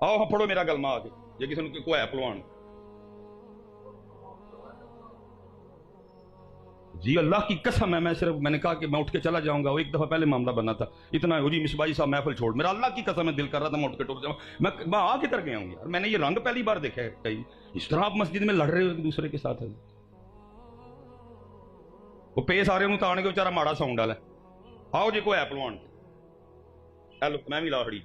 آؤ ہاں پڑھو میرا کلمہ آگے، یہ کسی نے کو ہے پلوان؟ جی اللہ کی قسم ہے، میں نے کہا کہ میں اٹھ کے چلا جاؤں گا، وہ ایک دفعہ پہلے معاملہ بنا تھا، اتنا جی مصباحی صاحب محفل چھوڑ، میرا اللہ کی قسم ہے دل کر رہا تھا میں اٹھ کے ٹوٹ جاؤں، میں آ کدھر گیا ہوں یار، میں نے یہ رنگ پہلی بار دیکھا ہے کہیں اس طرح آپ مسجد میں لڑ رہے ہو ایک دوسرے کے ساتھ۔ وہ پیس آ رہے ہوں تانے کے بیچارہ ماڑا ساؤنڈ ڈالا، آؤ جی کوئی ہے پلوان، ہیلو میں بھی لا کھڑی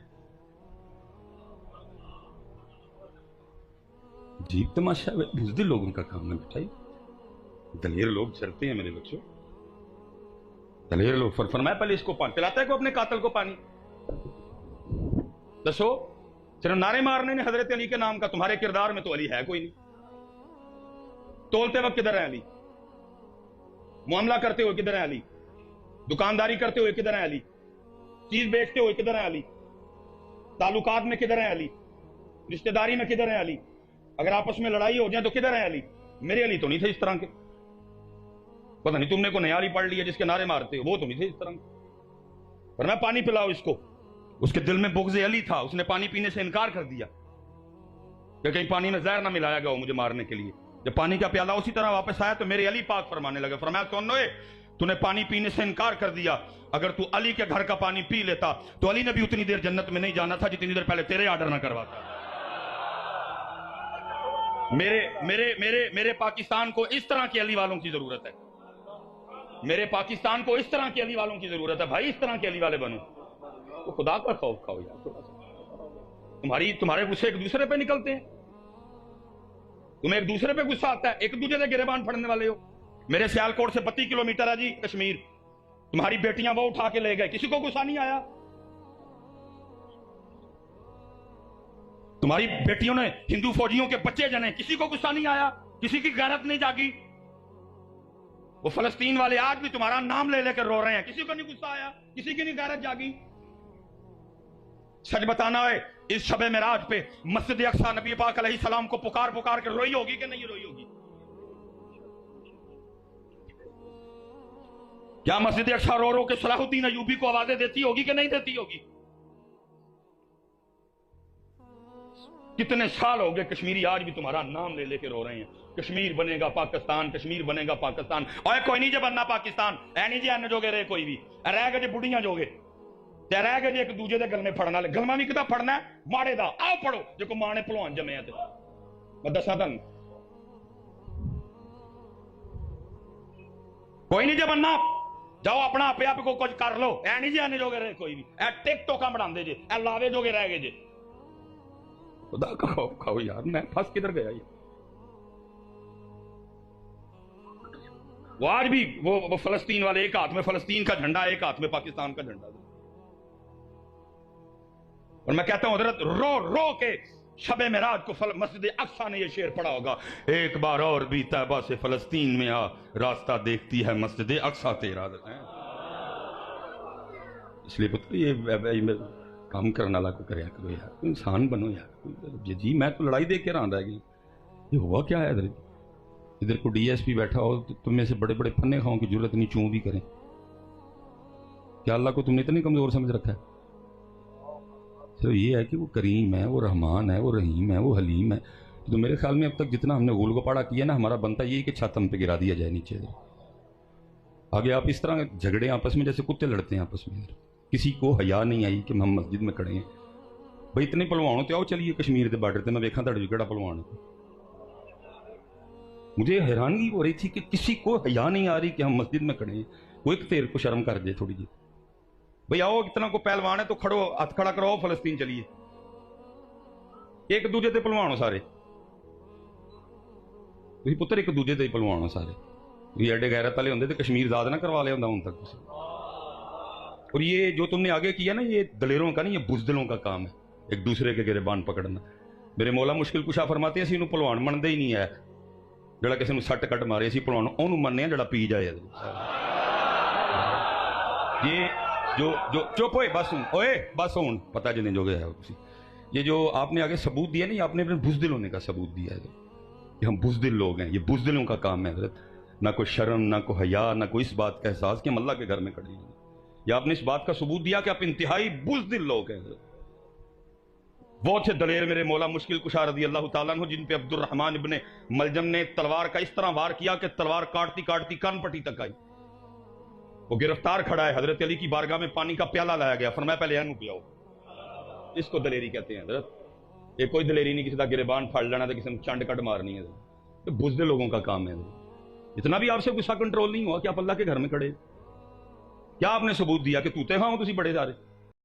جیب تماشا بزدل لوگوں کا کام ہے بٹھائی، دلیر لوگ چلتے ہیں میرے بچوں، دلیر لوگ۔ فرمایا پہلے اس کو پانی پلاتا ہے کو اپنے قاتل کو پانی؟ دسو، صرف نعرے مارنے نے حضرت علی کے نام کا، تمہارے کردار میں تو علی ہے کوئی نہیں، تولتے وقت کدھر ہے علی؟ معاملہ کرتے ہوئے کدھر ہے علی؟ دکانداری کرتے ہوئے کدھر ہے علی؟ چیز بیچتے ہوئے کدھر ہے علی؟ تعلقات میں کدھر ہے علی؟ رشتہ داری میں کدھر ہے علی؟ اگر آپس میں لڑائی ہو جائے تو کدھر ہے علی؟ میرے علی تو نہیں تھے اس طرح کے، پتہ نہیں تم نے کو نیا علی پڑھ لیا جس کے نعرے مارتے وہ تو نہیں تھے اس طرح کے۔ ورنہ پانی پلاؤ اس کو، اس کے دل میں بغض علی تھا، اس نے پانی پینے سے انکار کر دیا کہ کہیں پانی میں زہر نہ ملایا گیا ہو مجھے مارنے کے لیے۔ جب پانی کا پیالہ اسی طرح واپس آیا تو میرے علی پاک فرمانے لگے، فرمایا سن لو، تو نے پانی پینے سے انکار کر دیا، اگر تو علی کے گھر کا پانی پی لیتا تو علی نے بھی اتنی دیر جنت میں نہیں جانا تھا جتنی دیر پہلے تیرے آرڈر نہ کرواتا۔ میرے پاکستان کو اس طرح کے علی والوں کی ضرورت ہے، میرے پاکستان کو اس طرح کے علی والوں کی ضرورت ہے بھائی، اس طرح کے علی والے بنو، تو خدا کا خوف کھاؤ یار تھوڑا سا۔ تمہارے غصے ایک دوسرے پہ نکلتے ہیں، تمہیں ایک دوسرے پہ غصہ آتا ہے، ایک دوسرے سے گریبان پھڑنے والے ہو۔ میرے سیالکوٹ سے 32 کلومیٹر ہے جی کشمیر، تمہاری بیٹیاں وہ اٹھا کے لے گئے، کسی کو غصہ نہیں آیا؟ تمہاری بیٹیوں نے ہندو فوجیوں کے بچے جنے، کسی کو غصہ نہیں آیا؟ کسی کی غیرت نہیں جاگی؟ وہ فلسطین والے آج بھی تمہارا نام لے لے کر رو رہے ہیں، کسی کو نہیں غصہ آیا؟ کسی کی نہیں غیرت جاگی؟ سچ بتانا ہے، اس شب معراج پہ مسجد اقصی نبی پاک علیہ السلام کو پکار پکار کے روئی ہوگی کہ نہیں روئی ہوگی؟ کیا مسجد اقصی رو رو کے صلاح الدین ایوبی کو آوازیں دیتی ہوگی کہ نہیں دیتی ہوگی؟ کتنے سال ہو گئے کشمیری آج بھی تمہارا نام لے لے کے رو رہے ہیں، کشمیر بنے گا پاکستان، کشمیر بنے گا پاکستان۔ اوے کوئی نہیں جے بننا پاکستان، اے نہیں جی این جو گے رہے کوئی بھی، رہ گئے جے بڑھیاں جو گے، تے رہ گئے جے ایک دوجے دے گلمے پھڑنا لے، گلمہ بھی کتا پھڑنا ہے ماڑے دا، آؤ پڑھو جے کو ماں نے پلوان جمے ہیں تے میں دساں تن کوئی نہیں جے بننا، جاؤ اپنا آپ آپ کو کچھ کر لو، اے نہیں جی این جو گے رہے کوئی بھی، اے ٹک ٹوکاں بنا دے جے، اے لاوے جو گے رہ گئے جے۔ خدا کا خوف کھاؤ یار، میں پھنس کدھر گیا یہ؟ وہ آج بھی وہ فلسطین والے ایک ہاتھ میں فلسطین کا جھنڈا، ایک ہاتھ میں پاکستان کا جھنڈا، اور میں کہتا ہوں حضرت رو رو کے شب معراج کو مسجد اقصی نے یہ شعر پڑھا ہوگا، ایک بار اور بھی طیبہ سے فلسطین میں آ، راستہ دیکھتی ہے مسجد اقصی تیرا۔ اس لیے پتہ یہ کام کرنے والا کو کریا کرو یار، کوئی انسان بنو یار۔ جی میں تو لڑائی دیکھ کے رہا رہ گئی، یہ ہوا کیا ہے ادھر کو ڈی ایس پی بیٹھا ہو تو تم میں سے بڑے بڑے پھنے کھاؤں کی ضرورت نہیں، چوں بھی کریں؟ کیا اللہ کو تم نے اتنی کمزور سمجھ رکھا ہے؟ صرف یہ ہے کہ وہ کریم ہے، وہ رحمان ہے، وہ رحیم ہے، وہ حلیم ہے۔ تو میرے خیال میں اب تک جتنا ہم نے غول گپاڑا کیا نا، ہمارا بنتا یہ کہ چھت ہم پہ گرا دیا جائے نیچے۔ آگے آپ اس طرح جھگڑے آپس میں جیسے کتے لڑتے ہیں آپس میں، کسی کو حیا نہیں آئی کہ ہم مسجد میں کھڑے ہیں۔ بھائی اتنے پلوان ہوتے آؤ چلیے کشمیر کے بارڈر سے میں دیکھا تھا کہڑا پلوان ہے۔ مجھے حیرانگی ہو رہی تھی کہ کسی کو حیا نہیں آ رہی کہ ہم مسجد میں کھڑے ہیں، وہ ایک تیر کو شرم کر دے تھوڑی جی۔ بھئی آؤ اتنا کو پہلوان ہے تو کھڑو، ہاتھ کھڑا کرو، فلسطین چلیے، ایک دوجے تے پلوان ہو سارے، تھی پتر ایک دوجے تے پلوان ہو سارے، یہ ایڈے غیرت والے ہوندے تے کشمیر زاد نہ کروا لیا ہوندا ہن تک۔ اور یہ جو تم نے آگے کیا نا، یہ دلیروں کا نہیں، یہ بزدلوں کا کام ہے، ایک دوسرے کے گریبان پکڑنا۔ میرے مولا مشکل کشا فرماتے ہیں اسی انہوں پلوان منتے ہی نہیں ہے، جڑا کسی نے سٹ کٹ مارے اسی پلوان انہوں مننے ہیں جڑا پی جائے۔ یہ جو چپ ہوئے بس اوئے بس ہوں پتہ جنے جو گیا ہے، یہ جو آپ نے آگے ثبوت دیا نہیں، آپ نے اپنے بزدل ہونے کا ثبوت دیا ہے کہ ہم بزدل لوگ ہیں، یہ بزدلوں کا کام ہے حضرت، نہ کوئی شرم، نہ کوئی حیا، نہ کوئی اس بات کا احساس کہ ہم اللہ کے گھر میں کھڑے ہیں۔ یا آپ نے اس بات کا ثبوت دیا کہ آپ انتہائی بزدل لوگ ہیں۔ وہ تھے دلیر میرے مولا مشکل کشا رضی اللہ تعالیٰ عنہ، جن پہ عبد الرحمن ابن ملجم نے تلوار کا اس طرح وار کیا کہ تلوار کاٹتی کاٹتی کان پٹی تک آئی۔ وہ گرفتار کھڑا ہے، حضرت علی کی بارگاہ میں پانی کا پیالہ لایا گیا، فرمایا پہلے اینو پیاؤ۔ اس کو دلیری کہتے ہیں حضرت۔ یہ کوئی دلیری نہیں کسی کا گریبان پھاڑ لینا، کسی نے چانڈ کٹ مارنی ہے، یہ بزدل لوگوں کا کام ہے۔ اتنا بھی آپ سے غصہ کنٹرول نہیں ہوا کہ آپ اللہ کے گھر میں کھڑے، کیا آپ نے ثبوت دیا کہ توتے ہاں تسی بڑے سارے؟